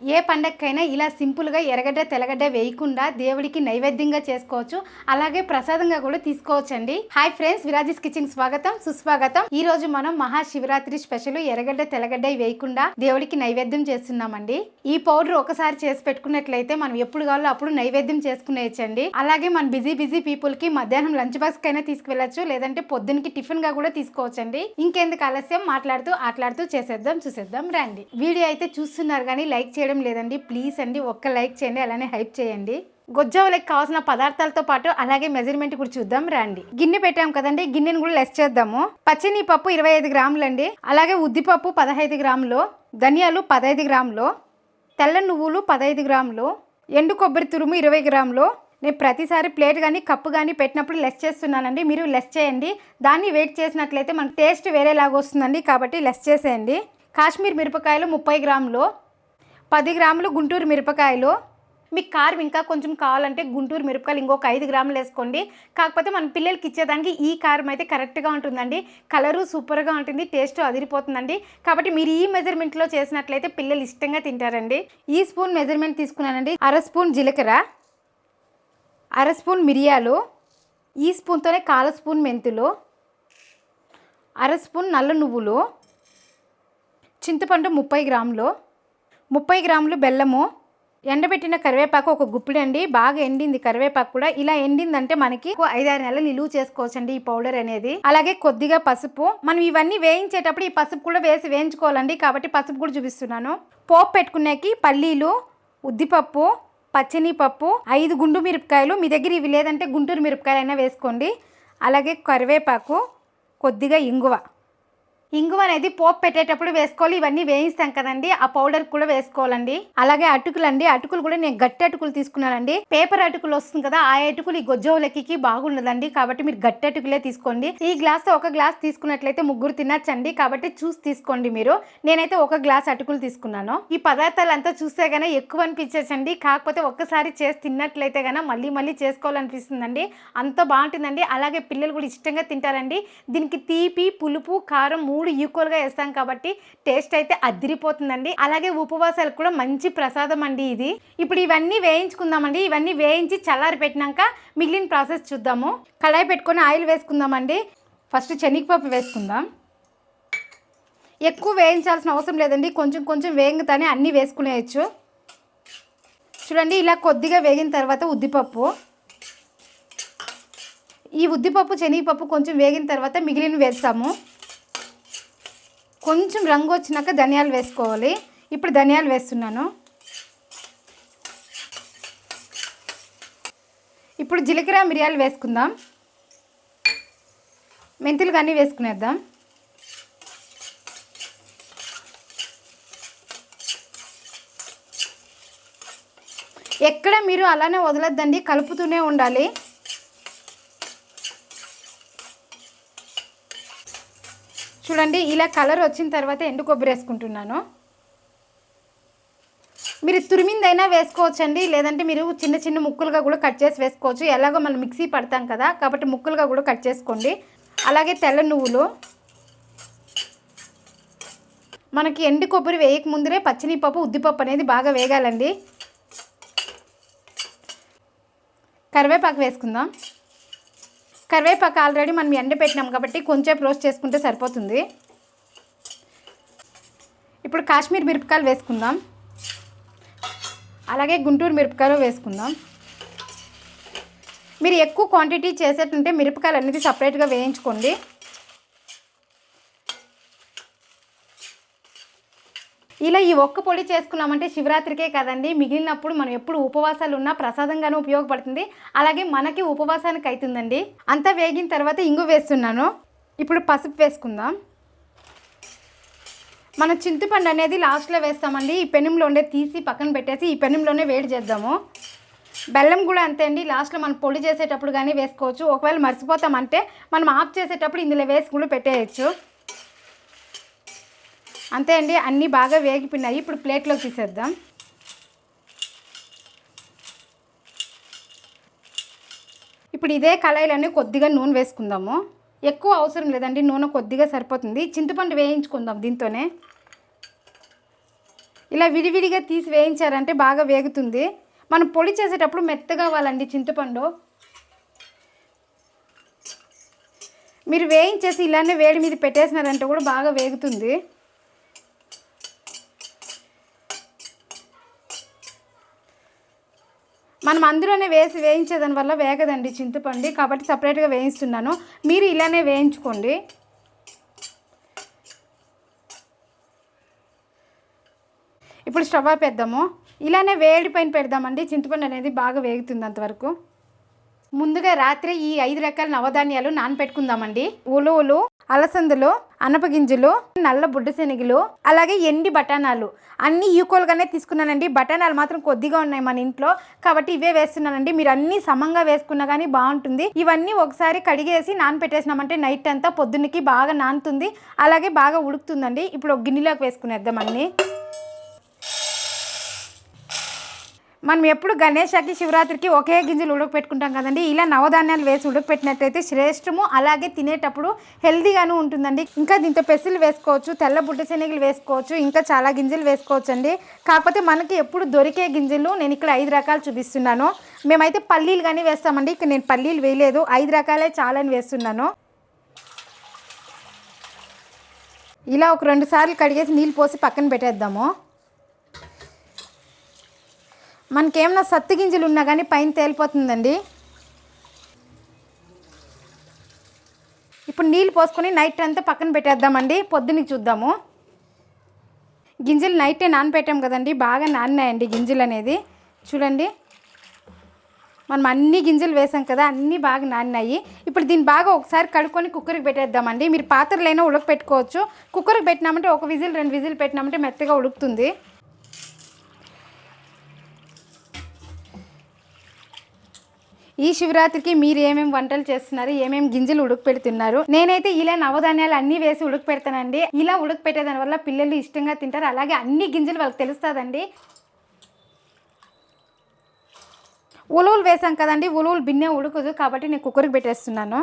ఏ పండగకైనా ఇలా సింపుల్గా ఎర్రగడ్డ తెల్లగడ్డ వేయకుండా దేవుడికి నైవేద్యంగా చేసుకోవచ్చు, అలాగే ప్రసాదంగా కూడా తీసుకోవచ్చండి. హాయ్ ఫ్రెండ్స్, విరాజిస్ కిచెన్ స్వాగతం సుస్వాగతం. ఈ రోజు మనం మహాశివరాత్రి స్పెషల్ ఎర్రగడ్డ తెల్లగడ్డ వేయకుండా దేవుడికి నైవేద్యం చేస్తున్నామండి. ఈ పౌడర్ ఒకసారి చేసి పెట్టుకున్నట్లయితే మనం ఎప్పుడు కావాలో అప్పుడు నైవేద్యం చేసుకునేయచ్చండి. అలాగే మన బిజీ పీపుల్ కి మధ్యాహ్నం లంచ్ బాక్స్ కైనా తీసుకువెళ్ళచ్చు, లేదంటే పొద్దునకి టిఫిన్ గా కూడా తీసుకోవచ్చండి. ఇంకెందుకు ఆలస్యం, మాట్లాడుతూ చూసేద్దాం రండి. వీడియో అయితే చూస్తున్నారు కానీ లైక్ చేయడం లేదండి. ప్లీజ్ అండి, ఒక్క లైక్ చేయండి, అలానే హైప్ చేయండి. గొజ్జవలకి కావాల్సిన పదార్థాలతో పాటు అలాగే మెజర్మెంట్ కూడా చూద్దాం రండి. గిన్నె పెట్టాం కదండి, గిన్నెను కూడా లెస్ చేద్దాము. పచ్చినిపప్పు 25 గ్రాములు అండి, అలాగే ఉద్దిపప్పు 15 గ్రాములు, ధనియాలు 15 గ్రాములు, తెల్ల నువ్వులు 15 గ్రాములు, ఎండు కొబ్బరి తురుము 20 గ్రాములు. నేను ప్రతిసారి ప్లేట్ కానీ కప్పు కానీ పెట్టినప్పుడు లెస్ చేస్తున్నానండి, మీరు లెస్ చేయండి. దాన్ని వెయిట్ చేసినట్లయితే మనకు టేస్ట్ వేరేలాగా వస్తుందండి, కాబట్టి లెస్ చేసేయండి. కాశ్మీర్ మిరపకాయలు 30 గ్రాములు, 10 గ్రాములు గుంటూరు మిరపకాయలు. మీకు కారం ఇంకా కొంచెం కావాలంటే గుంటూరు మిరపకాయలు ఇంకొక 5 గ్రాములు వేసుకోండి. కాకపోతే మన పిల్లలకి ఇచ్చేదానికి ఈ కారం అయితే కరెక్ట్గా ఉంటుందండి. కలరు సూపర్గా ఉంటుంది, టేస్ట్ అదిరిపోతుందండి. కాబట్టి మీరు ఈ మెజర్మెంట్లో చేసినట్లయితే పిల్లలు ఇష్టంగా తింటారండి. ఈ స్పూన్ మెజర్మెంట్ తీసుకున్నానండి. 1/2 స్పూన్ జీలకర్ర, 1/2 స్పూన్ మిరియాలు, ఈ స్పూన్తోనే 1/4 స్పూన్ మెంతులు, 1/2 స్పూన్ నల్ల నువ్వులు, చింతపండు 30 గ్రాములు, 30 గ్రాములు బెల్లము, ఎండబెట్టిన కరివేపాకు ఒక గుప్పిడండి. బాగా ఎండింది కరివేపాకు కూడా. ఇలా ఎండిందంటే మనకి 5-6 నెలలు నిలువ చేసుకోవచ్చండి ఈ పౌడర్ అనేది. అలాగే కొద్దిగా పసుపు. మనం ఇవన్నీ వేయించేటప్పుడు ఈ పసుపు కూడా వేయించుకోవాలండి, కాబట్టి పసుపు కూడా చూపిస్తున్నాను. పోపు పెట్టుకునేకి పల్లీలు, ఉద్దిపప్పు, పచ్చనిపప్పు, 5 గుండు మిరపకాయలు. మీ దగ్గర ఇవి లేదంటే గుంటూరు మిరపకాయలు అయినా వేసుకోండి. అలాగే కరివేపాకు, కొద్దిగా ఇంగువ అనేది పోపు పెట్టేటప్పుడు వేసుకోవాలి. ఇవన్నీ వేయిస్తాం కదండి, ఆ పౌడర్ కూడా వేసుకోవాలండి. అలాగే అటుకులు కూడా నేను గట్టి అటుకులు తీసుకున్నానండి. పేపర్ అటుకులు వస్తుంది కదా, ఆ అటుకులు ఈ గొజ్జవలకి బాగుండదండి, కాబట్టి మీరు గట్టి అటుకులే తీసుకోండి. ఈ గ్లాస్ ఒక గ్లాస్ తీసుకున్నట్లయితే 3 తినచ్చండి, కాబట్టి చూసి తీసుకోండి మీరు. నేనైతే 1 గ్లాస్ అటుకులు తీసుకున్నాను. ఈ పదార్థాలు అంతా చూస్తే గానీ ఎక్కువ అనిపించచ్చండి, కాకపోతే ఒక్కసారి చేసి తిన్నట్లయితే గానీ మళ్ళీ చేసుకోవాలనిపిస్తుందండి. అంత బాగుంటుందండి. అలాగే పిల్లలు కూడా ఇష్టంగా తింటారండి. దీనికి తీపి, పులుపు, కారం 3 ఈక్వల్గా వేస్తాం కాబట్టి టేస్ట్ అయితే అదిరిపోతుందండి. అలాగే ఉపవాసాలకు కూడా మంచి ప్రసాదం అండి ఇది. ఇప్పుడు ఇవన్నీ వేయించుకుందామండి. ఇవన్నీ వేయించి చల్లారి పెట్టినాక మిగిలిన ప్రాసెస్ చూద్దాము. కళాయి పెట్టుకొని ఆయిల్ వేసుకుందామండి. ఫస్ట్ శనగపప్పు వేసుకుందాం. ఎక్కువ వేయించాల్సిన అవసరం లేదండి, కొంచెం వేగతానే అన్నీ వేసుకునేయచ్చు. చూడండి, ఇలా కొద్దిగా వేగిన తర్వాత ఉద్దిపప్పు. ఈ ఉద్దిపప్పు శనగపప్పు కొంచెం వేగిన తర్వాత మిగిలిన వేస్తాము. కొంచెం రంగు వచ్చినాక ధనియాలు వేసుకోవాలి. ఇప్పుడు ధనియాలు వేస్తున్నాను. ఇప్పుడు జీలకర్ర మిరియాలు వేసుకుందాం. మెంతులు కానీ వేసుకునేద్దాం. ఎక్కడ మీరు అలానే వదలొద్దండి, కలుపుతూనే ఉండాలి. చూడండి, ఇలా కలర్ వచ్చిన తర్వాత ఎండు కొబ్బరి వేసుకుంటున్నాను. మీరు తురిమిందైనా వేసుకోవచ్చండి, లేదంటే మీరు చిన్న ముక్కలుగా కూడా కట్ చేసి వేసుకోవచ్చు. ఎలాగో మనం మిక్సీ పడతాం కదా, కాబట్టి ముక్కలుగా కూడా కట్ చేసుకోండి. అలాగే తెల్ల నువ్వులు. మనకి ఎండు కొబ్బరి వేయక ముందరే పచ్చినిపప్పు, ఉద్దిపప్పు అనేది బాగా వేగాలండి. కరివేపాకు వేసుకుందాం. కరివేపాకు ఆల్రెడీ మనం ఎండబెట్టినాం కాబట్టి కొంచెం రోస్ట్ చేసుకుంటే సరిపోతుంది. ఇప్పుడు కాశ్మీర్ మిరపకాయలు వేసుకుందాం. అలాగే గుంటూరు మిరపకాయలు వేసుకుందాం. మీరు ఎక్కువ క్వాంటిటీ చేసేటంటే మిరపకాయలు అనేది సపరేట్గా వేయించుకోండి. ఇలా ఈ ఒక్క పొడి చేసుకున్నామంటే శివరాత్రికే కదండి, మిగిలినప్పుడు మనం ఎప్పుడు ఉపవాసాలు ఉన్నా ప్రసాదంగానే ఉపయోగపడుతుంది. అలాగే మనకి ఉపవాసానికి అవుతుందండి. అంతా వేగిన తర్వాత ఇంగు వేస్తున్నాను. ఇప్పుడు పసుపు వేసుకుందాం. మన చింతపండు అనేది లాస్ట్లో వేస్తామండి. ఈ పెనంలో ఉండే తీసి పక్కన పెట్టేసి ఈ పెనంలోనే వేడి చేద్దాము. బెల్లం కూడా అంతే అండి, లాస్ట్లో మనం పొడి చేసేటప్పుడు కానీ వేసుకోవచ్చు. ఒకవేళ మర్చిపోతామంటే మనం ఆఫ్ చేసేటప్పుడు ఇందులో వేసి కూడా పెట్టేయచ్చు. అంతే అండి, అన్నీ బాగా వేగిపోయినాయి. ఇప్పుడు ప్లేట్లోకి తీసేద్దాం. ఇప్పుడు ఇదే కళాయిలోనే కొద్దిగా నూనె వేసుకుందాము. ఎక్కువ అవసరం లేదండి, నూనె కొద్దిగా సరిపోతుంది. చింతపండు వేయించుకుందాం దీంతోనే. ఇలా విడివిడిగా తీసి వేయించారంటే బాగా వేగుతుంది. మనం పొడి చేసేటప్పుడు మెత్తగా అవ్వాలండి చింతపండు. మీరు వేయించేసి ఇలానే వేడి మీద పెట్టేసినారంటే కూడా బాగా వేగుతుంది. మనం అందులోనే వేయించేదాని వల్ల వేగదండి చింతపండు, కాబట్టి సపరేట్గా వేయిస్తున్నాను. మీరు ఇలానే వేయించుకోండి. ఇప్పుడు స్టవ్ ఆపేద్దాము. ఇలానే వేడి పైన పెడదామండి. చింతపండు అనేది బాగా వేగుతుంది అంతవరకు. ముందుగా రాత్రి ఈ 5 రకాల నవధాన్యాలు నానపెట్టుకుందామండి. ఉలువలు, అలసందలు, అనపగింజలు, నల్ల బుడ్డ శనగలు, అలాగే ఎండి బఠానాలు అన్నీ ఈక్వల్గానే తీసుకున్నానండి. బఠానాలు మాత్రం కొద్దిగా ఉన్నాయి మన ఇంట్లో, కాబట్టి ఇవే వేస్తున్నానండి. మీరు అన్నీ సమంగా వేసుకున్నా కానీ బాగుంటుంది. ఇవన్నీ ఒకసారి కడిగేసి నానపెట్టేసినామంటే నైట్ అంతా పొద్దున్నకి బాగా నానుతుంది, అలాగే బాగా ఉడుకుతుందండి. ఇప్పుడు ఒక గిన్నెలోకి వేసుకునేద్దాం అన్నీ. మనం ఎప్పుడు గణేషకి శివరాత్రికి ఒకే గింజలు ఉడకపెట్టుకుంటాం కదండి. ఇలా నవధాన్యాలు వేసి ఉడకపెట్టినట్టయితే శ్రేష్టము, అలాగే తినేటప్పుడు హెల్తీగాను ఉంటుందండి. ఇంకా దీంతో పెసలు వేసుకోవచ్చు, తెల్ల బుడ్డ శనగలు వేసుకోవచ్చు, ఇంకా చాలా గింజలు వేసుకోవచ్చు అండి. కాకపోతే మనకి ఎప్పుడు దొరికే గింజలు నేను ఇక్కడ 5 రకాలు చూపిస్తున్నాను. మేమైతే పల్లీలు కానీ వేస్తామండి. ఇక్కడ నేను పల్లీలు వేయలేదు, 5 రకాలే చాలని వేస్తున్నాను. ఇలా ఒక 2 సార్లు కడిగేసి నీళ్ళు పోసి పక్కన పెట్టేద్దాము. మనకేమన్నా సత్తు గింజలు ఉన్నా కానీ పైన తేలిపోతుందండి. ఇప్పుడు నీళ్ళు పోసుకొని నైట్ అంతా పక్కన పెట్టేద్దామండి. పొద్దున్నకి చూద్దాము. గింజలు నైటే నానపెట్టాం కదండి, బాగా నానినాయండి గింజలు అనేది. చూడండి, మనం అన్ని గింజలు వేసాం కదా, అన్నీ బాగా నానినాయి. ఇప్పుడు దీన్ని బాగా ఒకసారి కడుక్కొని కుక్కర్కి పెట్టేద్దామండి. మీరు పాత్రలైనా ఉడకపెట్టుకోవచ్చు. కుక్కర్కి పెట్టినామంటే 1 విజిల్ 2 విజిల్ పెట్టినామంటే మెత్తగా ఉడుకుతుంది. ఈ శివరాత్రికి మీరు ఏమేమి వంటలు చేస్తున్నారు, ఏమేమి గింజలు ఉడకపెడుతున్నారు? నేనైతే ఇలా నవధాన్యాలు అన్నీ వేసి ఉడకపెడతానండి. ఇలా ఉడకపెట్టేదాని వల్ల పిల్లలు ఇష్టంగా తింటారు, అలాగే అన్ని గింజలు వాళ్ళకి తెలుస్తుందండి. ఉలువలు వేసాం కదండి, ఉలువలు బిన్నె ఉడకదు, కాబట్టి నేను కుక్కర్కి పెట్టేస్తున్నాను.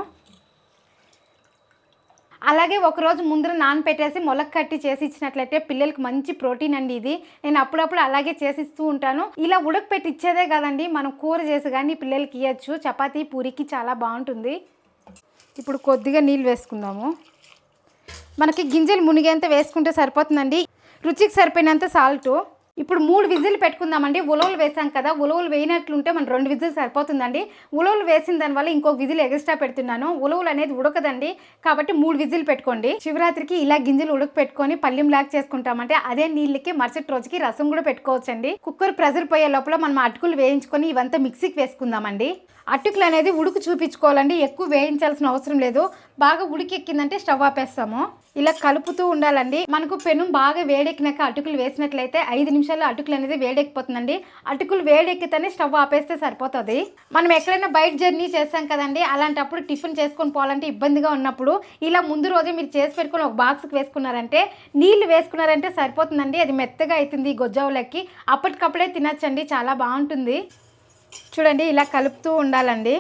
అలాగే ఒకరోజు ముందర నానపెట్టేసి మొలక కట్టి చేసి ఇచ్చినట్లయితే పిల్లలకి మంచి ప్రోటీన్ అండి ఇది. నేను అప్పుడప్పుడు అలాగే చేసిస్తూ ఉంటాను. ఇలా ఉడకపెట్టి ఇచ్చేదే కదండి, మనం కూర చేసి కానీ పిల్లలకి ఇవ్వచ్చు. చపాతీ పూరికి చాలా బాగుంటుంది. ఇప్పుడు కొద్దిగా నీళ్ళు వేసుకుందాము. మనకి గింజలు మునిగేంత వేసుకుంటే సరిపోతుందండి. రుచికి సరిపోయినంత సాల్టు. ఇప్పుడు 3 విజిల్లు పెట్టుకుందామండి. ఉలవలు వేసాం కదా, ఉలవలు వేయినట్లుంటే మన 2 విజిల్ సరిపోతుందండి. ఉలవలు వేసిన దానివల్ల ఇంకొక విజిల్ ఎక్స్ట్రా పెడుతున్నాను. ఉలవలు అనేది ఉడకదండి, కాబట్టి 3 విజిల్ పెట్టుకోండి. శివరాత్రికి ఇలా గింజలు ఉడక పెట్టుకొని పల్యం లాగా చేసుకుంటామంటే అదే నీళ్ళకి మరుసటి రోజుకి రసం కూడా పెట్టుకోవచ్చండి. కుక్కర్ ప్రెజర్ పోయే లోపల మనం అటుకులు వేయించుకొని ఇవంతా మిక్సీకి వేసుకుందామండి. అటుకులు అనేది ఉడుకు చూపించుకోవాలండి, ఎక్కువ వేయించాల్సిన అవసరం లేదు. బాగా ఉడికెక్కిందంటే స్టవ్ ఆపేస్తాము. ఇలా కలుపుతూ ఉండాలండి. మనకు పెను బాగా వేడెక్కినాక అటుకులు వేసినట్లయితే 5 నిమిషాల్లో అటుకులు అనేది వేడెక్కిపోతుందండి. అటుకులు వేడెక్కితేనే స్టవ్ ఆపేస్తే సరిపోతుంది. మనం ఎక్కడైనా బయట జర్నీ చేస్తాం కదండి, అలాంటప్పుడు టిఫిన్ చేసుకొని పోవాలంటే ఇబ్బందిగా ఉన్నప్పుడు ఇలా ముందు రోజే మీరు చేసి పెట్టుకొని ఒక బాక్స్కి వేసుకున్నారంటే, నీళ్ళు వేసుకున్నారంటే సరిపోతుందండి. అది మెత్తగా అవుతుంది గొజ్జావులకి, అప్పటికప్పుడే తినచ్చండి, చాలా బాగుంటుంది. చూడండి, ఇలా కలుపుతూ ఉండాలండి.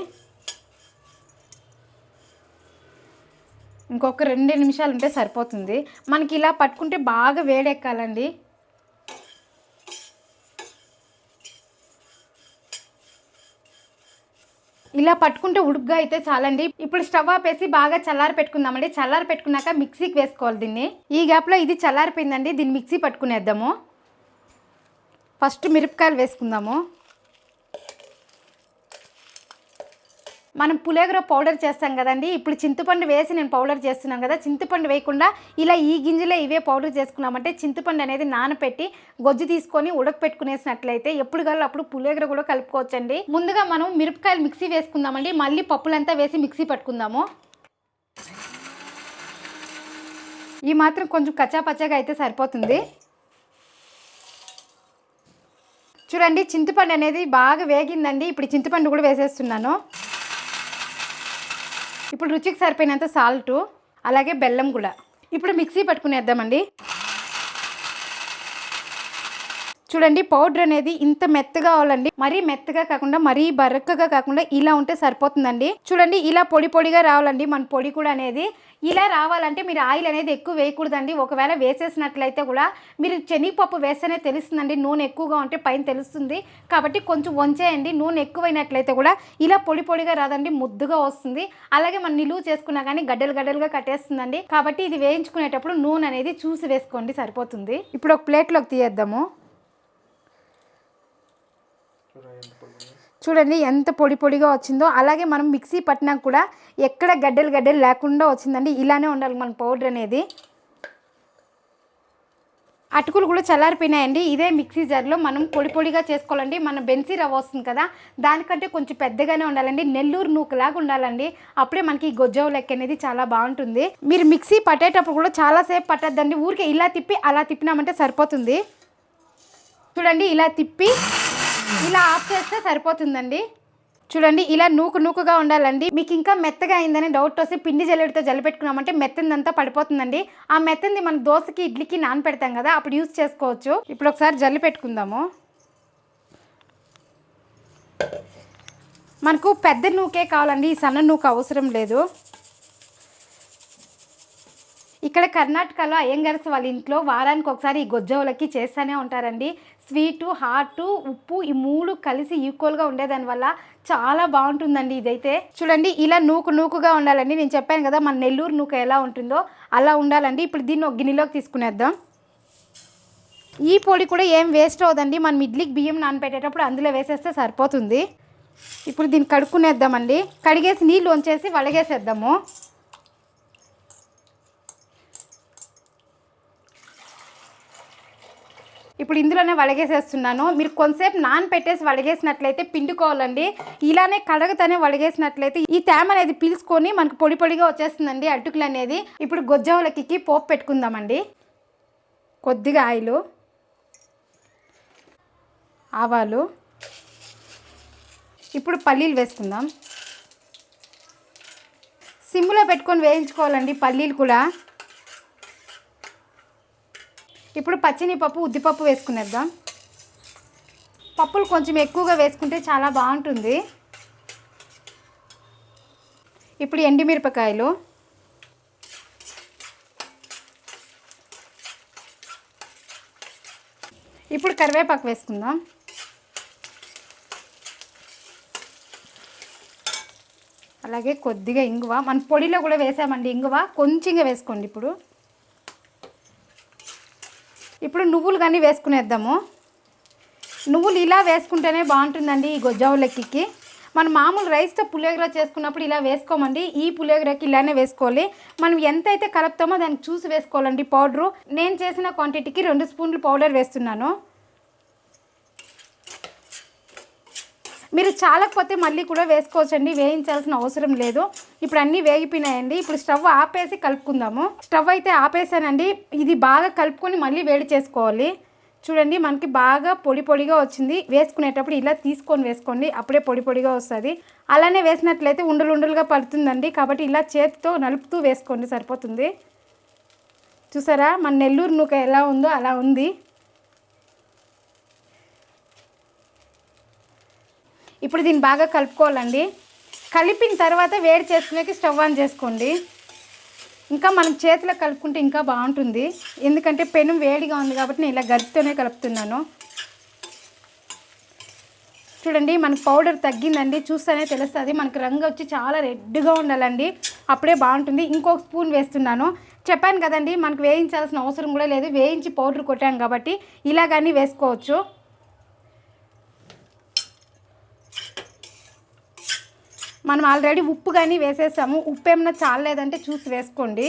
ఇంకొక 2 నిమిషాలు ఉంటే సరిపోతుంది. మనకి ఇలా పట్టుకుంటే బాగా వేడెక్కాలండి. ఇలా పట్టుకుంటే ఉడుగ్గా అయితే చాలండి. ఇప్పుడు స్టవ్ ఆపేసి బాగా చల్లారి పెట్టుకుందామండి. చల్లారి పెట్టుకున్నాక మిక్సీకి వేసుకోవాలి దీన్ని. ఈ గ్యాప్లో ఇది చల్లారిపోయిందండి, దీన్ని మిక్సీ పట్టుకునేద్దాము. ఫస్ట్ మిరపకాయలు వేసుకుందాము. మనం పులిహోర పౌడర్ చేస్తాం కదండి, ఇప్పుడు చింతపండు వేసి నేను పౌడర్ చేస్తున్నాను కదా, చింతపండు వేయకుండా ఇలా ఈ గింజలే ఇవే పౌడర్ చేసుకున్నామంటే చింతపండు అనేది నానపెట్టి గొజ్జు తీసుకొని ఉడకపెట్టుకునేసినట్లయితే ఎప్పుడు కావాలి అప్పుడు పులిహోర కూడా కలుపుకోవచ్చండి. ముందుగా మనం మిరపకాయలు మిక్సీ వేసుకుందామండి, మళ్ళీ పప్పులంతా వేసి మిక్సీ పట్టుకుందాము. ఈ మాత్రం కొంచెం కచ్చాపచ్చాగా అయితే సరిపోతుంది. చూడండి, చింతపండు అనేది బాగా వేగిందండి. ఇప్పుడు చింతపండు కూడా వేసేస్తున్నాను. ఇప్పుడు రుచికి సరిపోయినంత సాల్టు, అలాగే బెల్లం కూడా. ఇప్పుడు మిక్సీ పట్టుకునేద్దామండి. చూడండి పౌడర్ అనేది ఇంత మెత్తగా అవ్వాలండి, మరీ మెత్తగా కాకుండా మరీ బరకగా కాకుండా ఇలా ఉంటే సరిపోతుందండి. చూడండి ఇలా పొడి పొడిగా రావాలండి మన పొడి కూడా అనేది. ఇలా రావాలంటే మీరు ఆయిల్ అనేది ఎక్కువ వేయకూడదండి. ఒకవేళ వేసేసినట్లయితే కూడా మీరు శనగపప్పు వేస్తేనే తెలుస్తుందండి, నూనె ఎక్కువగా ఉంటే పైన తెలుస్తుంది. కాబట్టి కొంచెం వంచేయండి. నూనె ఎక్కువైనట్లయితే కూడా ఇలా పొడి పొడిగా రాదండి, ముద్దుగా వస్తుంది. అలాగే మనం నిలువ చేసుకున్నా కానీ గడ్డలు గడ్డలుగా కట్టేస్తుందండి. కాబట్టి ఇది వేయించుకునేటప్పుడు నూనె అనేది చూసి వేసుకోండి, సరిపోతుంది. ఇప్పుడు ఒక ప్లేట్లోకి తీయేద్దాము. చూడండి ఎంత పొడి పొడిగా వచ్చిందో. అలాగే మనం మిక్సీ పట్టినా కూడా ఎక్కడ గడ్డలు గడ్డలు లేకుండా వచ్చిందండి. ఇలానే ఉండాలి మన పౌడర్ అనేది. అటుకులు కూడా చల్లారిపోయినాయండి. ఇదే మిక్సీ జార్లో మనం పొడి పొడిగా చేసుకోవాలండి. మన బెన్సీ రవ్వ వస్తుంది కదా, దానికంటే కొంచెం పెద్దగానే ఉండాలండి. నెల్లూరు నూకలాగా ఉండాలండి. అప్పుడే మనకి గొజ్జవ లెక్క అనేది చాలా బాగుంటుంది. మీరు మిక్సీ పట్టేటప్పుడు కూడా చాలాసేపు పట్టద్దండి. ఊరికే ఇలా తిప్పి అలా తిప్పినామంటే సరిపోతుంది. చూడండి ఇలా తిప్పి ఇలా ఆఫ్ చేస్తే సరిపోతుందండి. చూడండి ఇలా నూకుగా ఉండాలండి. మీకు ఇంకా మెత్తగా అయిందని డౌట్ వస్తే పిండి జల్లెడతో జల్లపెట్టుకున్నామంటే మెత్తందంతా పడిపోతుందండి. ఆ మెత్తంది మనం దోశకి ఇడ్లీకి నానపెడతాం కదా, అప్పుడు యూజ్ చేసుకోవచ్చు. ఇప్పుడు ఒకసారి జల్లి పెట్టుకుందాము. మనకు పెద్ద నూకే కావాలండి, ఈ సన్న నూక అవసరం లేదు. ఇక్కడ కర్ణాటకలో అయ్యంగార్స్ వాళ్ళ ఇంట్లో వారానికి ఒకసారి ఈ గొజ్జవలకి చేస్తూనే ఉంటారండి. స్వీటు, హాటు, ఉప్పు ఈ మూడు కలిసి ఈక్వల్గా ఉండేదానివల్ల చాలా బాగుంటుందండి ఇదైతే. చూడండి ఇలా నూకుగా ఉండాలండి. నేను చెప్పాను కదా మన నెల్లూరు నూక ఎలా ఉంటుందో అలా ఉండాలండి. ఇప్పుడు దీన్ని ఒక గిన్నెలోకి తీసుకునేద్దాం. ఈ పొడి కూడా ఏం వేస్ట్ అవ్వదండి. మనం ఇడ్లీకి బియ్యం నానబెట్టేటప్పుడు అందులో వేసేస్తే సరిపోతుంది. ఇప్పుడు దీన్ని కడుక్కునేద్దామండి. కడిగేసి నీళ్ళు వంచేసి వలగేసేద్దాము. ఇప్పుడు ఇందులోనే వలగేసేస్తున్నాను. మీరు కొంతసేపు నానపెట్టేసి వలగేసినట్లయితే పిండుకోవాలండి. ఇలానే కడగతనే వలగేసినట్లయితే ఈ తేమ అనేది పీల్చుకొని మనకు పొడి పొడిగా వచ్చేస్తుందండి అటుకులు అనేది. ఇప్పుడు గొజ్జవలకి పోపు పెట్టుకుందామండి. కొద్దిగా ఆయిల్, ఆవాలు, ఇప్పుడు పల్లీలు వేసుకుందాం. సిమ్లో పెట్టుకొని వేయించుకోవాలండి పల్లీలు కూడా. ఇప్పుడు పచ్చినిపప్పు, ఉద్దిపప్పు వేసుకునేద్దాం. పప్పులు కొంచెం ఎక్కువగా వేసుకుంటే చాలా బాగుంటుంది. ఇప్పుడు ఎండుమిరపకాయలు, ఇప్పుడు కరివేపాకు వేసుకుందాం. అలాగే కొద్దిగా ఇంగువ, మన పొడిలో కూడా వేసామండి ఇంగువ, కొంచెంగా వేసుకోండి. ఇప్పుడు నువ్వులు కానీ వేసుకునేద్దాము. నువ్వులు ఇలా వేసుకుంటేనే బాగుంటుందండి ఈ గొజ్జవలకి. మనం మామూలు రైస్తో పులిహోర చేసుకున్నప్పుడు ఇలా వేసుకోమండి. ఈ పులిహోరకి ఇలానే వేసుకోవాలి. మనం ఎంతైతే కలుపుతామో దానికి చూసి వేసుకోవాలండి పౌడరు. నేను చేసిన క్వాంటిటీకి 2 స్పూన్లు పౌడర్ వేస్తున్నాను. మీరు చాలకపోతే మళ్ళీ కూడా వేసుకోవచ్చండి, వేయించాల్సిన అవసరం లేదు. ఇప్పుడు అన్నీ వేగిపోయినాయండి. ఇప్పుడు స్టవ్ ఆపేసి కలుపుకుందాము. స్టవ్ అయితే ఆపేసానండి. ఇది బాగా కలుపుకొని మళ్ళీ వేడి చేసుకోవాలి. చూడండి మనకి బాగా పొడి పొడిగా వచ్చింది. వేసుకునేటప్పుడు ఇలా తీసుకొని వేసుకోండి, అప్పుడే పొడి పొడిగా వస్తుంది. అలానే వేసినట్లయితే ఉండలు ఉండలుగా పడుతుందండి. కాబట్టి ఇలా చేతితో నలుపుతూ వేసుకోండి, సరిపోతుంది. చూసారా మన నెల్లూరు నూక ఎలా ఉందో అలా ఉంది. ఇప్పుడు దీన్ని బాగా కలుపుకోవాలండి. కలిపిన తర్వాత వేడి చేసుకునేకి స్టవ్ ఆన్ చేసుకోండి. ఇంకా మనం చేతిలో కలుపుకుంటే ఇంకా బాగుంటుంది. ఎందుకంటే పెనం వేడిగా ఉంది కాబట్టి నేను ఇలా గరిటెతోనే కలుపుతున్నాను. చూడండి మనకు పౌడర్ తగ్గిందండి, చూస్తేనే తెలుస్తుంది. మనకు రంగు వచ్చి చాలా రెడ్గా ఉండాలండి, అప్పుడే బాగుంటుంది. ఇంకొక స్పూన్ వేస్తున్నాను. చెప్పాను కదండి మనకు వేయించాల్సిన అవసరం కూడా లేదు, వేయించి పౌడర్ కొట్టాం కాబట్టి ఇలా కానీ వేసుకోవచ్చు. మనం ఆల్రెడీ ఉప్పు కానీ వేసేసాము. ఉప్పు ఏమన్నా చాలేదంటే చూసి వేసుకోండి.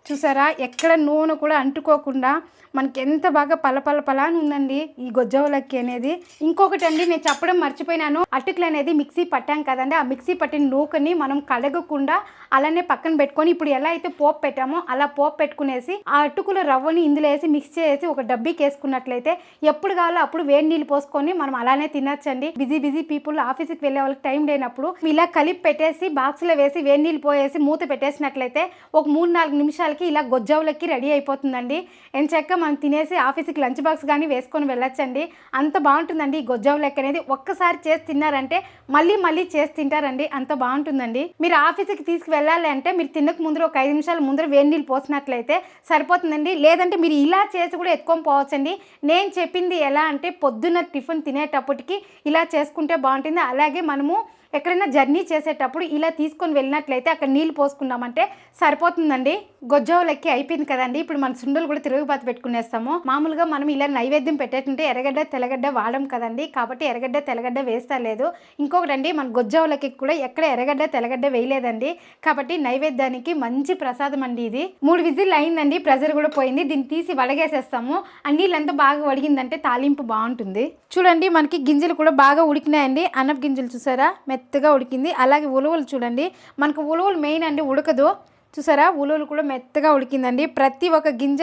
చూసారా ఎక్కడ నూనె కూడా అంటుకోకుండా మనకి ఎంత బాగా పలపలపలాని ఉందండి ఈ గొజ్జవలకి అనేది. ఇంకొకటి అండి నేను చెప్పడం మర్చిపోయినాను, అటుకులు అనేది మిక్సీ పట్టాం కదండి, ఆ మిక్సీ పట్టిన నూకని మనం కడగకుండా అలానే పక్కన పెట్టుకొని ఇప్పుడు ఎలా అయితే పోపు పెట్టామో అలా పోపు పెట్టుకునేసి ఆ అటుకుల రవ్వని ఇందులో వేసి మిక్స్ చేసి ఒక డబ్బీకి వేసుకున్నట్లయితే ఎప్పుడు కావాలో అప్పుడు వేడి నీళ్ళు పోసుకొని మనం అలానే తినొచ్చండి. బిజీ పీపుల్ ఆఫీస్కి వెళ్ళే వాళ్ళకి టైం లేనప్పుడు ఇలా కలిపి పెట్టేసి బాక్స్లో వేసి వేడి నీళ్ళు పోయేసి మూత పెట్టేసినట్లయితే ఒక 3-4 నిమిషాలకి ఇలా గొజ్జావులకి రెడీ అయిపోతుందండి. ఎంచక్క మనం తినేసి ఆఫీస్కి లంచ్ బాక్స్ కానీ వేసుకొని వెళ్ళొచ్చండి. అంత బాగుంటుందండి ఈ గొజ్జావులకి అనేది. ఒక్కసారి చేసి తిన్నారంటే మళ్ళీ చేసి తింటారండి, అంత బాగుంటుందండి. మీరు ఆఫీస్కి తీసుకువెళ్ళాలి అంటే మీరు తినక ముందర ఒక 5 నిమిషాల ముందర వేడి నీళ్ళు పోసినట్లయితే సరిపోతుందండి. లేదంటే మీరు ఇలా చేసి కూడా ఎత్తుకొని పోవచ్చండి. నేను చెప్పింది ఎలా అంటే పొద్దున్న టిఫిన్ తినేటప్పటికి ఇలా చేసుకుంటే బాగుంటుంది. అలాగే మనము ఎక్కడైనా జర్నీ చేసేటప్పుడు ఇలా తీసుకొని వెళ్ళినట్లయితే అక్కడ నీళ్ళు పోసుకున్నామంటే సరిపోతుందండి. గొజ్జావులకి అయిపోయింది కదండి. ఇప్పుడు మన సుండలు కూడా తిరుగుబాటు పెట్టుకునేస్తాము. మామూలుగా మనం ఇలా నైవేద్యం పెట్టేటుంటే ఎర్రగడ్డ తెల్లగడ్డ వాడడం కదండి, కాబట్టి ఎర్రగడ్డ తెల్లగడ్డ వేస్తా లేదు. ఇంకొకటండి, మన గొజ్జావులకి కూడా ఎక్కడ ఎర్రగడ్డ తెల్లగడ్డ వేయలేదండి, కాబట్టి నైవేద్యానికి మంచి ప్రసాదం అండి ఇది. 3 విజిల్ అయిందండి, ప్రెజర్ కూడా పోయింది. దీన్ని తీసి వడగేసేస్తాము. ఆ నీళ్ళంతా బాగా వడిగిందంటే తాలింపు బాగుంటుంది. చూడండి మనకి గింజలు కూడా బాగా ఉడికినాయండి. అన్నపు గింజలు చూసారా మెత్తగా ఉడికింది. అలాగే ఉలవలు చూడండి, మనకు ఉలవలు మెయిన్ అండి, ఉడకదు. చూసారా ఉలవలు కూడా మెత్తగా ఉడికిందండి. ప్రతి ఒక్క గింజ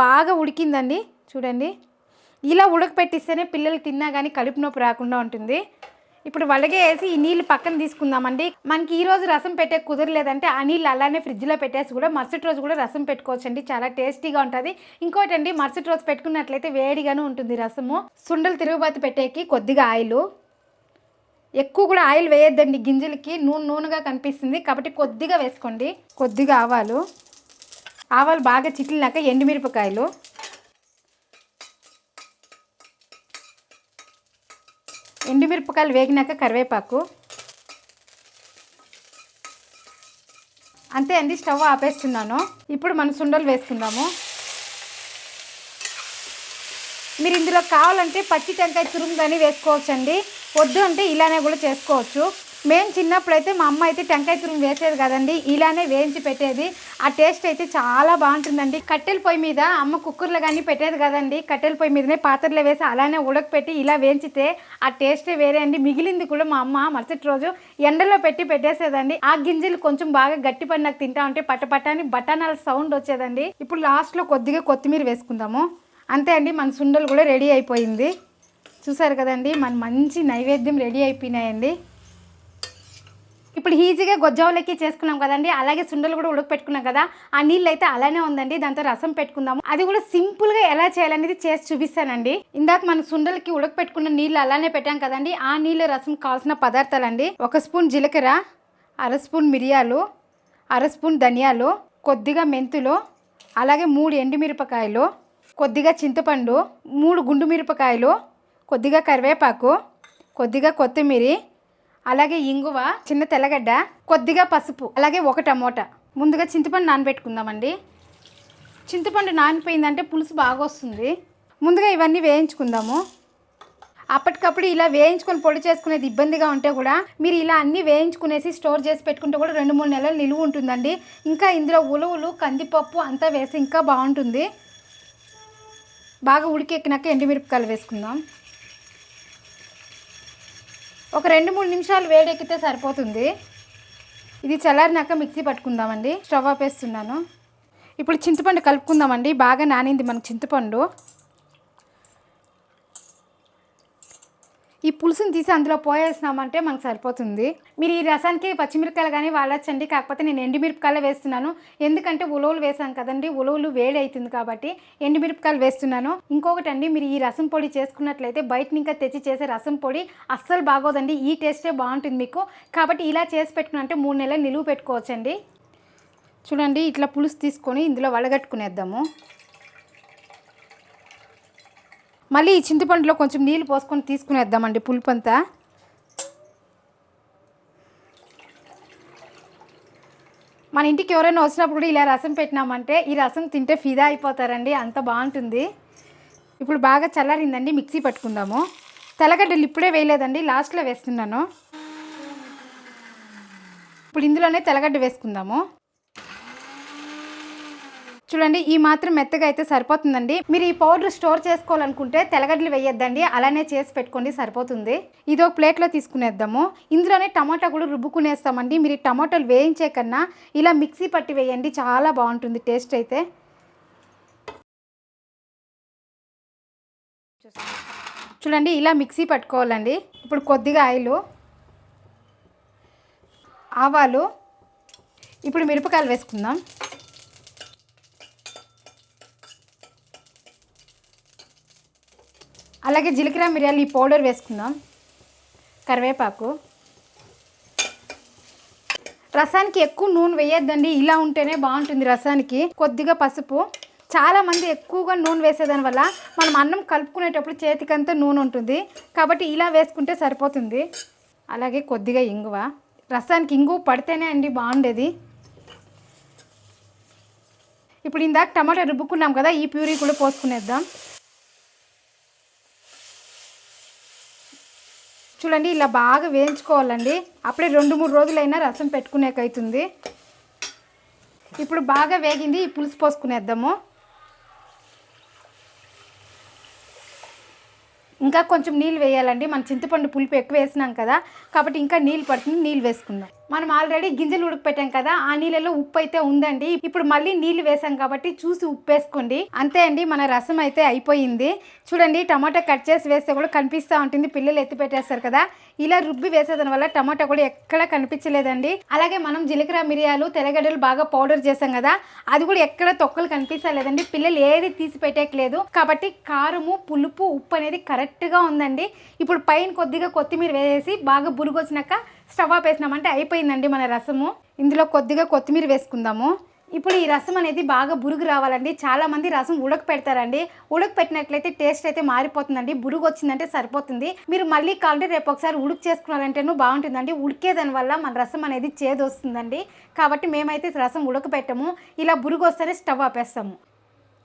బాగా ఉడికిందండి. చూడండి ఇలా ఉడకపెట్టిస్తేనే పిల్లలు తిన్నా కానీ కడుపు నొప్పి రాకుండా ఉంటుంది. ఇప్పుడు వలగే వేసి ఈ నీళ్ళు పక్కన తీసుకుందామండి. మనకి ఈ రోజు రసం పెట్టే కుదరలేదంటే ఆ నీళ్ళు అలానే ఫ్రిడ్జ్లో పెట్టేసి కూడా మరుసటి రోజు కూడా రసం పెట్టుకోవచ్చండి, చాలా టేస్టీగా ఉంటుంది. ఇంకోటండి, మరుసటి రోజు పెట్టుకున్నట్లయితే వేడిగాను ఉంటుంది రసము. సుండలు తిరుగుబాటు పెట్టేకి కొద్దిగా ఆయిల్, ఎక్కువ కూడా ఆయిల్ వేయొద్దండి, గింజలకి నూనెగా కనిపిస్తుంది, కాబట్టి కొద్దిగా వేసుకోండి. కొద్దిగా ఆవాలు బాగా చిట్లినాక ఎండుమిరపకాయలు, ఎండుమిరపకాయలు వేగినాక కరివేపాకు, అంతే అండి. స్టవ్ ఆపేస్తున్నాను. ఇప్పుడు మనం సుండలు వేసుకుందాము. మీరు ఇందులో కావాలంటే పచ్చి టెంకాయ తురుము కానీ వేసుకోవచ్చండి, వద్దు అంటే ఇలానే కూడా చేసుకోవచ్చు. మేము చిన్నప్పుడైతే మా అమ్మ అయితే టెంకాయ తురుము వేసేది కదండి, ఇలానే వేయించి పెట్టేది. ఆ టేస్ట్ అయితే చాలా బాగుంటుందండి. కట్టెల పొయ్యి మీద అమ్మ కుక్కర్లో కానీ పెట్టేది కదండి, కట్టెల పొయ్యి మీదనే పాత్రలో వేసి అలానే ఉడకపెట్టి ఇలా వేయించితే ఆ టేస్టే వేరే అండి. మిగిలింది కూడా మా అమ్మ మరుసటి రోజు ఎండలో పెట్టి పెట్టేసేదండి. ఆ గింజలు కొంచెం బాగా గట్టి పడినాక తింటా ఉంటే పట్టపట్టాని బఠానాల సౌండ్ వచ్చేదండి. ఇప్పుడు లాస్ట్లో కొద్దిగా కొత్తిమీర వేసుకుందాము. అంతే అండి, మన సుండలు కూడా రెడీ అయిపోయింది. చూసారు కదండి, మన మంచి నైవేద్యం రెడీ అయిపోయినాయండి. ఇప్పుడు ఈజీగా గొజ్జావులకి చేసుకున్నాం కదండి, అలాగే సుండలు కూడా ఉడకపెట్టుకున్నాం కదా, ఆ నీళ్ళు అయితే అలానే ఉందండి. దాంతో రసం పెట్టుకుందాము. అది కూడా సింపుల్గా ఎలా చేయాలనేది చేసి చూపిస్తానండి. ఇందాక మన సుండలకి ఉడకపెట్టుకున్న నీళ్ళు అలానే పెట్టాం కదండి, ఆ నీళ్ళు రసం కావాల్సిన పదార్థాలండి: 1 స్పూన్ జీలకర్ర, 1/2 స్పూన్ మిరియాలు, 1/2 స్పూన్ ధనియాలు, కొద్దిగా మెంతులు, అలాగే 3 ఎండుమిరపకాయలు, కొద్దిగా చింతపండు, 3 గుండు మిరపకాయలు, కొద్దిగా కరివేపాకు, కొద్దిగా కొత్తిమీర, అలాగే ఇంగువ, చిన్న తెల్లగడ్డ, కొద్దిగా పసుపు, అలాగే 1 టమోటా. ముందుగా చింతపండు నానబెట్టుకుందామండి. చింతపండు నానిపోయిందంటే పులుసు బాగా వస్తుంది. ముందుగా ఇవన్నీ వేయించుకుందాము. అప్పటికప్పుడు ఇలా వేయించుకొని పొడి చేసుకునేది ఇబ్బందిగా ఉంటే కూడా మీరు ఇలా అన్నీ వేయించుకునేసి స్టోర్ చేసి పెట్టుకుంటే కూడా 2-3 నెలలు నిలువ ఉంటుందండి. ఇంకా ఇందులో ఉలవలు, కందిపప్పు అంతా వేసి ఇంకా బాగుంటుంది. బాగా ఉడికెక్కినాక ఎండుమిరపకాయలు వేసుకుందాం. ఒక 2-3 నిమిషాలు వేడెక్కితే సరిపోతుంది. ఇది చల్లారినాక మిక్సీ పట్టుకుందామండి. స్టవ్ ఆపేస్తున్నాను. ఇప్పుడు చింతపండు కలుపుకుందామండి. బాగా నానింది మనకు చింతపండు. ఈ పులుసుని తీసి అందులో పోయేసినామంటే మనకు సరిపోతుంది. మీరు ఈ రసానికి పచ్చిమిరపకాయలు కానీ వాడచ్చండి, కాకపోతే నేను ఎండుమిరపకాయలు వేస్తున్నాను. ఎందుకంటే ఉలవలు వేసాం కదండి, ఉలవలు వేడి అవుతుంది కాబట్టి ఎండుమిరపకాయలు వేస్తున్నాను. ఇంకొకటి అండి, మీరు ఈ రసం పొడి చేసుకున్నట్లయితే బయట ఇంకా తెచ్చి చేసే రసం పొడి అస్సలు బాగోదండి. ఈ టేస్టే బాగుంటుంది మీకు. కాబట్టి ఇలా చేసి పెట్టుకున్నంటే 3 నెలలు నిలువ పెట్టుకోవచ్చండి. చూడండి, ఇట్లా పులుసు తీసుకొని ఇందులో వడగట్టుకునేద్దాము. మళ్ళీ ఈ చింతపండులో కొంచెం నీళ్ళు పోసుకొని తీసుకునేద్దామండి పులుపు అంతా. మన ఇంటికి ఎవరైనా వచ్చినప్పుడు కూడా ఇలా రసం పెట్టినామంటే ఈ రసం తింటే ఫిదా అయిపోతారండి, అంత బాగుంటుంది. ఇప్పుడు బాగా చల్లారిందండి, మిక్సీ పట్టుకుందాము. తెల్లగడ్డలు ఇప్పుడే వేయలేదండి, లాస్ట్లో వేస్తున్నాను. ఇప్పుడు ఇందులోనే తెల్లగడ్డ వేసుకుందాము. చూడండి ఈ మాత్రం మెత్తగా అయితే సరిపోతుందండి. మీరు ఈ పౌడర్ స్టోర్ చేసుకోవాలనుకుంటే తెల్లగడ్డలు వేయొద్దండి, అలానే చేసి పెట్టుకోండి సరిపోతుంది. ఇది ఒక ప్లేట్లో తీసుకునేద్దాము. ఇందులోనే టమాటా కూడా రుబ్బుకునేస్తామండి. మీరు ఈ టమాటాలు వేయించే కన్నా ఇలా మిక్సీ పట్టి వేయండి, చాలా బాగుంటుంది టేస్ట్ అయితే. చూడండి ఇలా మిక్సీ పట్టుకోవాలండి. ఇప్పుడు కొద్దిగా ఆవాలు, ఇప్పుడు మిరపకాయలు వేసుకుందాం. అలాగే జీలకర్ర మిరియాలు ఈ పౌడర్ వేసుకుందాం. కరివేపాకు. రసానికి ఎక్కువ నూనె వేయొద్దండి, ఇలా ఉంటేనే బాగుంటుంది రసానికి. కొద్దిగా పసుపు. చాలామంది ఎక్కువగా నూనె వేసేదాని వల్ల మనం అన్నం కలుపుకునేటప్పుడు చేతికంతా నూనె ఉంటుంది, కాబట్టి ఇలా వేసుకుంటే సరిపోతుంది. అలాగే కొద్దిగా ఇంగువ. రసానికి ఇంగువ పడితేనే అండి బాగుండేది. ఇప్పుడు ఇందాక టమాటా రుబ్బుకున్నాం కదా, ఈ ప్యూరీ కూడా పోసుకునేద్దాం. చూడండి ఇలా బాగా వేయించుకోవాలండి, అప్పుడే 2-3 రోజులైనా రసం పెట్టుకునేకైతుంది. ఇప్పుడు బాగా వేగింది, ఈ పులుసు పోసుకునేద్దాము. ఇంకా కొంచెం నీళ్ళు వేయాలండి, మన చింతపండు పులుపు ఎక్కువ వేసినాం కదా, కాబట్టి ఇంకా నీళ్ళు పడుతుంది. నీళ్ళు వేసుకుందాం. మనం ఆల్రెడీ గింజలు ఉడకపెట్టాం కదా, ఆ నీళ్ళలో ఉప్పు అయితే ఉందండి. ఇప్పుడు మళ్ళీ నీళ్ళు వేసాం కాబట్టి చూసి ఉప్పు వేసుకోండి. అంతే అండి, మన రసం అయితే అయిపోయింది. చూడండి టమాటా కట్ చేసి వేస్తే కూడా కనిపిస్తూ ఉంటుంది, పిల్లలు ఎత్తి పెట్టేస్తారు కదా. ఇలా రుబ్బి వేసేదాని వల్ల టమాటా కూడా ఎక్కడ కనిపించలేదండి. అలాగే మనం జీలకర్ర మిరియాలు తెల్లగడ్డలు బాగా పౌడర్ చేసాం కదా, అది కూడా ఎక్కడ తొక్కలు కనిపించలేదండి. పిల్లలు ఏది తీసి పెట్టేయలేదు, కాబట్టి కారము పులుపు ఉప్పు అనేది కరెక్ట్గా ఉందండి. ఇప్పుడు పైన కొద్దిగా కొత్తిమీర వేసి బాగా బురుగు వచ్చినాక స్టవ్ ఆపేసినామంటే అయిపోయిందండి మన రసము. ఇందులో కొద్దిగా కొత్తిమీర వేసుకుందాము. ఇప్పుడు ఈ రసం అనేది బాగా బురుగు రావాలండి. చాలామంది రసం ఉడకపెడతారండి, ఉడకపెట్టినట్లయితే టేస్ట్ అయితే మారిపోతుందండి. బురుగు వచ్చిందంటే సరిపోతుంది. మీరు మళ్ళీ కావాలంటే రేపు ఒకసారి ఉడుకు చేసుకున్నారంటేనూ బాగుంటుందండి. ఉడికేదాని వల్ల మన రసం అనేది చేదు వస్తుందండి, కాబట్టి మేమైతే రసం ఉడకపెట్టము. ఇలా బురుగు వస్తేనే స్టవ్ ఆపేస్తాము.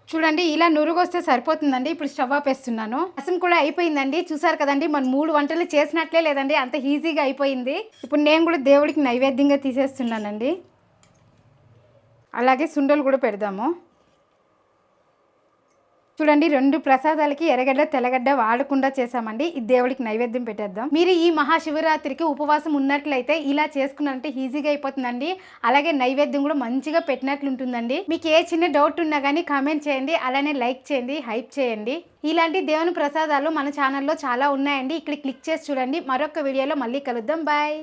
చూడండి ఇలా నురుగు వస్తే సరిపోతుందండి. ఇప్పుడు స్టవ్ ఆపేస్తున్నాను. రసం కూడా అయిపోయిందండి. చూసారు కదండి, మనం 3 వంటలు చేసినట్లే లేదండి, అంత ఈజీగా అయిపోయింది. ఇప్పుడు నేను కూడా దేవుడికి నైవేద్యంగా తీసేస్తున్నానండి. అలాగే సుండలు కూడా పెడదాము. చూడండి 2 ప్రసాదాలకి ఎర్రగడ్డ తెల్లగడ్డ వాడకుండా చేసామండి. ఇది దేవుడికి నైవేద్యం పెట్టేద్దాం. మీరు ఈ మహాశివరాత్రికి ఉపవాసం ఉన్నట్లయితే ఇలా చేసుకున్నారంటే ఈజీగా అయిపోతుందండి. అలాగే నైవేద్యం కూడా మంచిగా పెట్టినట్లు ఉంటుందండి. మీకు ఏ చిన్న డౌట్ ఉన్నా కానీ కామెంట్ చేయండి, అలానే లైక్ చేయండి, హైప్ చేయండి. ఇలాంటి దేవుని ప్రసాదాలు మన ఛానల్లో చాలా ఉన్నాయండి. ఇక్కడ క్లిక్ చేసి చూడండి. మరొక వీడియోలో మళ్ళీ కలుద్దాం. బాయ్.